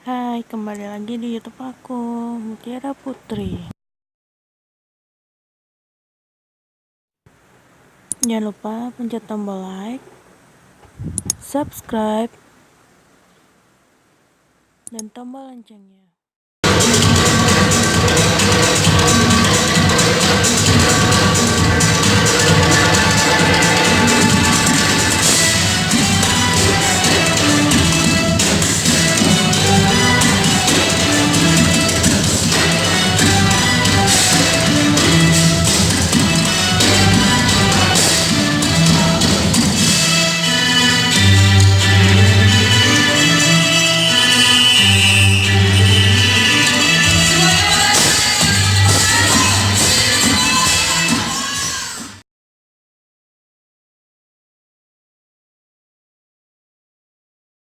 Hai, kembali lagi di YouTube aku, Mutiara Putri. Jangan lupa pencet tombol like, subscribe, dan tombol loncengnya.